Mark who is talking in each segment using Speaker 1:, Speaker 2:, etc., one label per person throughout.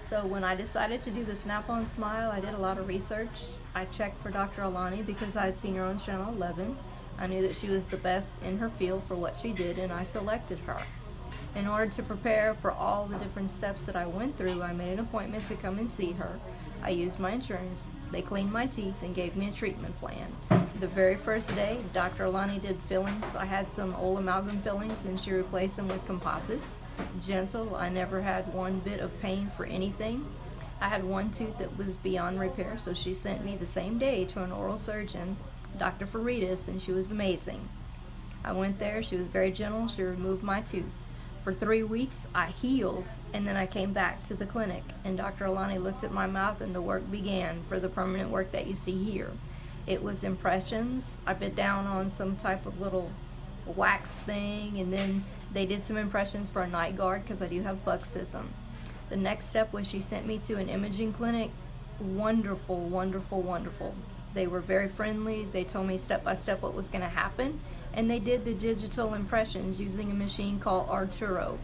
Speaker 1: So when I decided to do the Snap-on Smile, I did a lot of research. I checked for Dr. Alani because I had seen her on Channel 11. I knew that she was the best in her field for what she did, and I selected her. In order to prepare for all the different steps that I went through, I made an appointment to come and see her. I used my insurance. They cleaned my teeth and gave me a treatment plan. The very first day, Dr. Alani did fillings. I had some old amalgam fillings and she replaced them with composites. Gentle, I never had one bit of pain for anything. I had one tooth that was beyond repair, so she sent me the same day to an oral surgeon, Dr. Faridas, and she was amazing. I went there, she was very gentle, she removed my tooth. For 3 weeks, I healed, and then I came back to the clinic, and Dr. Alani looked at my mouth, and the work began for the permanent work that you see here. It was impressions. I bit down on some type of little wax thing, and then they did some impressions for a night guard because I do have bruxism. The next step was she sent me to an imaging clinic. Wonderful, wonderful, wonderful. They were very friendly. They told me step by step what was going to happen, and they did the digital impressions using a machine called Arturo.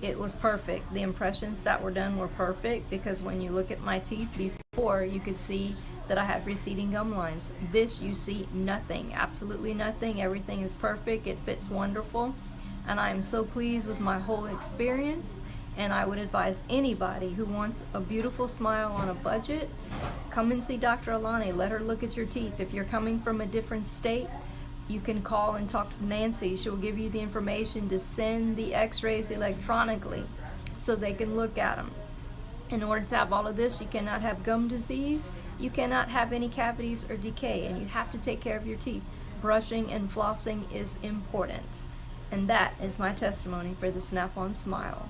Speaker 1: It was perfect. The impressions that were done were perfect because when you look at my teeth before, you could see that I had receding gum lines. This, you see nothing, absolutely nothing. Everything is perfect. It fits wonderful, and I am so pleased with my whole experience. And I would advise anybody who wants a beautiful smile on a budget, come and see Dr. Alani. Let her look at your teeth. If you're coming from a different state, you can call and talk to Nancy. She'll give you the information to send the x-rays electronically so they can look at them. In order to have all of this, you cannot have gum disease, you cannot have any cavities or decay, and you have to take care of your teeth. Brushing and flossing is important. And that is my testimony for the Snap-on Smile.